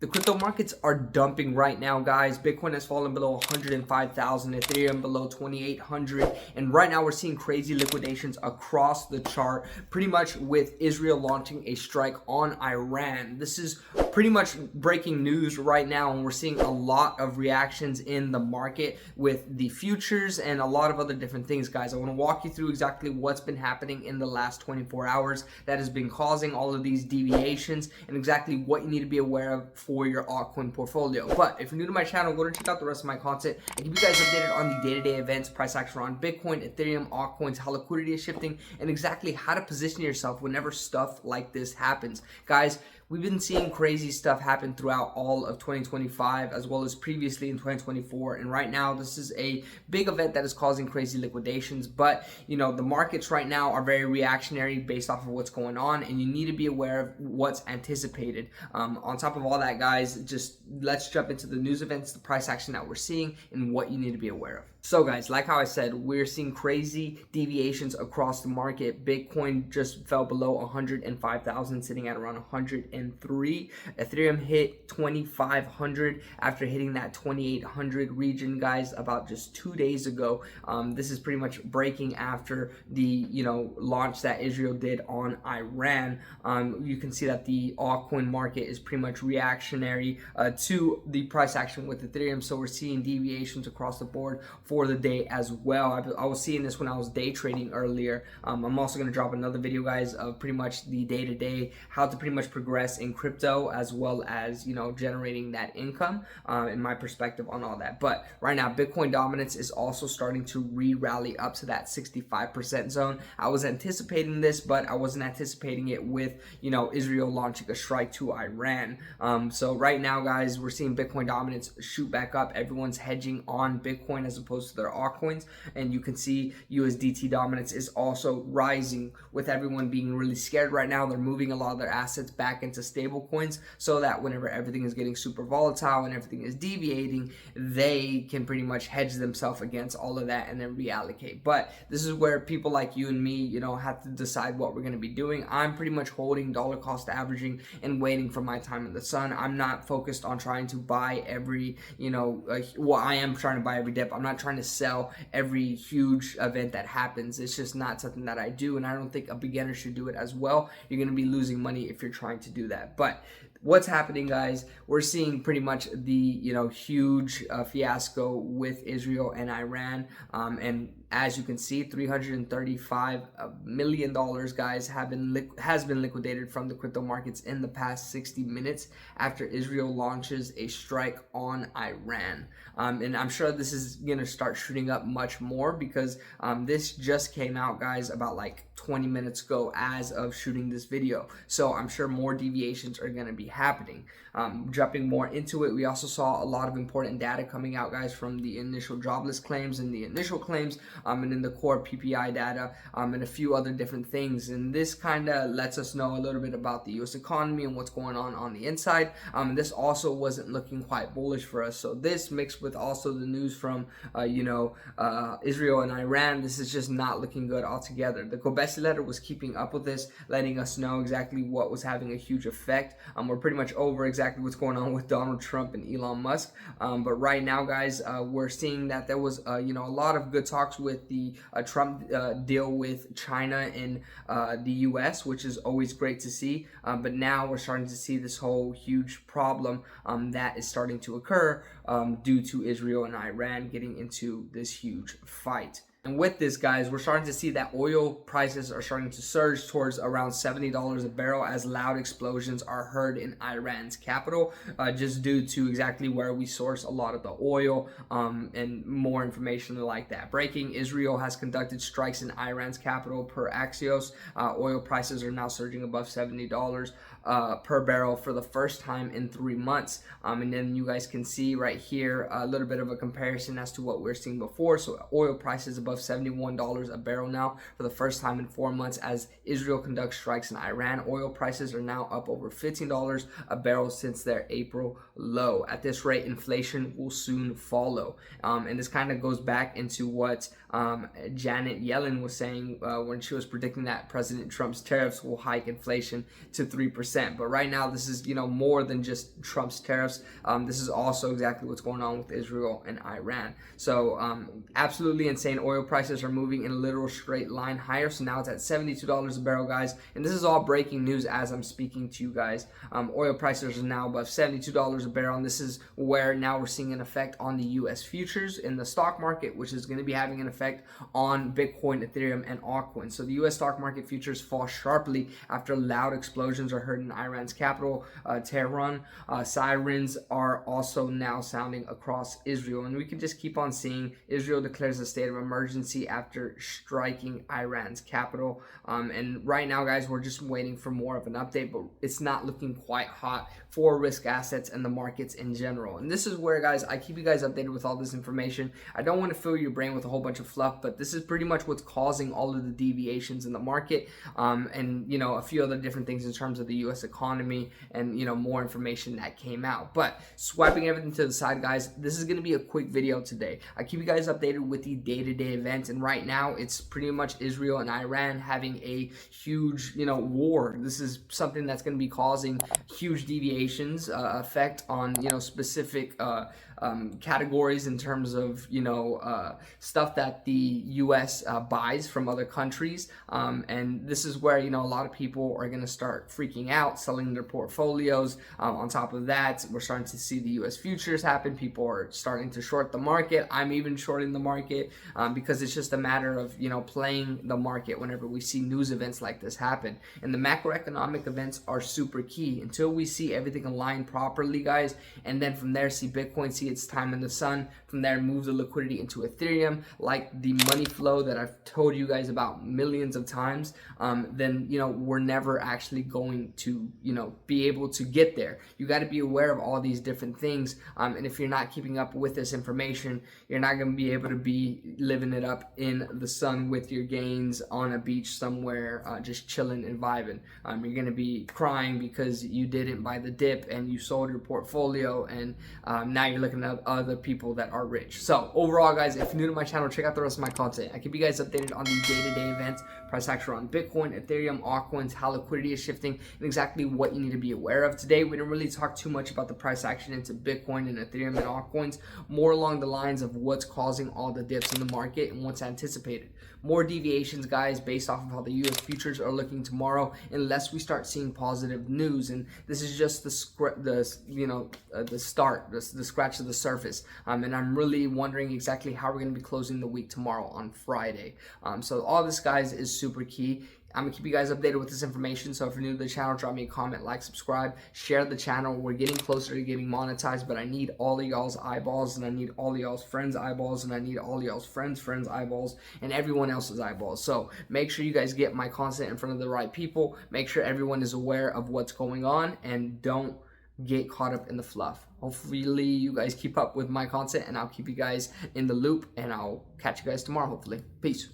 The crypto markets are dumping right now, guys. Bitcoin has fallen below 105,000, Ethereum below 2,800, and right now we're seeing crazy liquidations across the chart, pretty much with Israel launching a strike on Iran. This is pretty much breaking news right now, and we're seeing a lot of reactions in the market with the futures and a lot of other different things, guys. I want to walk you through exactly what's been happening in the last 24 hours that has been causing all of these deviations and exactly what you need to be aware of for your altcoin portfolio. But if you're new to my channel, go to check out the rest of my content and keep you guys updated on the day-to-day events, price action on Bitcoin, Ethereum, altcoins, how liquidity is shifting, and exactly how to position yourself whenever stuff like this happens. Guys, we've been seeing crazy stuff happen throughout all of 2025 as well as previously in 2024, and right now this is a big event that is causing crazy liquidations. But you know, the markets right now are very reactionary based off of what's going on, and you need to be aware of what's anticipated. On top of all that, guys, just let's jump into the news events, the price action that we're seeing, and what you need to be aware of. So guys, like how I said, we're seeing crazy deviations across the market. Bitcoin just fell below 105,000, sitting at around 103. Ethereum hit 2,500 after hitting that 2,800 region, guys, about just 2 days ago. This is pretty much breaking after the launch that Israel did on Iran. You can see that the altcoin market is pretty much reactionary to the price action with Ethereum. So we're seeing deviations across the board for the day as well. I was seeing this when I was day trading earlier. I'm also going to drop another video, guys, of pretty much the day-to-day, how to pretty much progress in crypto as well as generating that income, in my perspective on all that. But right now, Bitcoin dominance is also starting to rally up to that 65% zone. I was anticipating this, but I wasn't anticipating it with Israel launching a strike to Iran. So right now, guys, we're seeing Bitcoin dominance shoot back up. Everyone's hedging on Bitcoin as opposed to their altcoins, and you can see USDT dominance is also rising with everyone being really scared right now. They're moving a lot of their assets back into stable coins so that whenever everything is getting super volatile and everything is deviating, they can pretty much hedge themselves against all of that and then reallocate. But this is where people like you and me have to decide what we're going to be doing. I'm pretty much holding dollar cost averaging and waiting for my time in the sun. I'm not focused on trying to buy every well, I am trying to buy every dip. I'm not trying to sell every huge event that happens. It's just not something that I do, and I don't think a beginner should do it as well. You're going to be losing money if you're trying to do that. But what's happening, guys, we're seeing pretty much the huge fiasco with Israel and Iran, and as you can see, $335 million, guys, has been liquidated from the crypto markets in the past 60 minutes after Israel launches a strike on Iran. And I'm sure this is going to start shooting up much more because this just came out, guys, about like 20 minutes ago as of shooting this video. So I'm sure more deviations are going to be happening. Jumping more into it, we also saw a lot of important data coming out, guys, from the initial jobless claims and the initial claims, and then the core PPI data, and a few other different things. And this kind of lets us know a little bit about the U.S. economy and what's going on the inside. And this also wasn't looking quite bullish for us. So this mixed with also the news from Israel and Iran, this is just not looking good altogether. The Kobesi letter was keeping up with this, letting us know exactly what was having a huge effect. We're pretty much over exactly what's going on with Donald Trump and Elon Musk. But right now, guys, we're seeing that there was a lot of good talks with the Trump deal with China and the US, which is always great to see. But now we're starting to see this whole huge problem that is starting to occur due to Israel and Iran getting into this huge fight. And with this, guys, we're starting to see that oil prices are starting to surge towards around $70 a barrel as loud explosions are heard in Iran's capital, just due to exactly where we source a lot of the oil, and more information like that. Breaking: Israel has conducted strikes in Iran's capital per Axios. Oil prices are now surging above $70 per barrel for the first time in 3 months. And then you guys can see right here a little bit of a comparison as to what we're seeing before. So oil prices above $71 a barrel now for the first time in 4 months as Israel conducts strikes in Iran. Oil prices are now up over $15 a barrel since their April low. At this rate, inflation will soon follow. And this kind of goes back into what Janet Yellen was saying when she was predicting that President Trump's tariffs will hike inflation to 3%. 100%. But right now, this is, more than just Trump's tariffs. This is also exactly what's going on with Israel and Iran. So absolutely insane. Oil prices are moving in a literal straight line higher. So now it's at $72 a barrel, guys. And this is all breaking news as I'm speaking to you guys. Oil prices are now above $72 a barrel. And this is where now we're seeing an effect on the U.S. futures in the stock market, which is going to be having an effect on Bitcoin, Ethereum, and altcoins. So the U.S. stock market futures fall sharply after loud explosions are heard in Iran's capital, Tehran. Sirens are also now sounding across Israel. And we can just keep on seeing Israel declares a state of emergency after striking Iran's capital. And right now, guys, we're just waiting for more of an update, but it's not looking quite hot for risk assets and the markets in general. And this is where, guys, I keep you guys updated with all this information. I don't want to fill your brain with a whole bunch of fluff, but this is pretty much what's causing all of the deviations in the market, and a few other different things in terms of the U.S. economy, and more information that came out. But swiping everything to the side, guys, this is going to be a quick video today. I keep you guys updated with the day-to-day events, and right now it's pretty much Israel and Iran having a huge war. This is something that's going to be causing huge deviations, effect on specific categories in terms of stuff that the U.S. buys from other countries, and this is where a lot of people are going to start freaking out, selling their portfolios. On top of that, we're starting to see the U.S. futures happen. People are starting to short the market. I'm even shorting the market because it's just a matter of playing the market whenever we see news events like this happen. And the macroeconomic events are super key until we see everything aligned properly, guys, and then from there see Bitcoin see its time in the sun. From there, move the liquidity into Ethereum, like the money flow that I've told you guys about millions of times. Then we're never actually going to be able to get there. You got to be aware of all these different things, and if you're not keeping up with this information, you're not going to be able to be living it up in the sun with your gains on a beach somewhere, just chilling and vibing. You're going to be crying because you didn't buy the dip and you sold your portfolio, and now you're looking at other people that are rich. So overall, guys, if you're new to my channel, check out the rest of my content. I keep you guys updated on the day-to-day events, price action on Bitcoin, Ethereum, altcoins, how liquidity is shifting, and exactly what you need to be aware of. Today, we didn't really talk too much about the price action into Bitcoin and Ethereum and altcoins, more along the lines of what's causing all the dips in the market and what's anticipated. More deviations, guys, based off of how the U.S. futures are looking tomorrow, unless we start seeing positive news. And this is just the start, the scratch of the surface. And I'm really wondering exactly how we're going to be closing the week tomorrow on Friday. So all this, guys, is super key. I'm going to keep you guys updated with this information. So if you're new to the channel, drop me a comment, like, subscribe, share the channel. We're getting closer to getting monetized, but I need all of y'all's eyeballs, and I need all of y'all's friends' eyeballs, and I need all of y'all's friends' eyeballs, and everyone else's eyeballs. So make sure you guys get my content in front of the right people. Make sure everyone is aware of what's going on, and don't get caught up in the fluff. Hopefully you guys keep up with my content, and I'll keep you guys in the loop, and I'll catch you guys tomorrow, hopefully. Peace.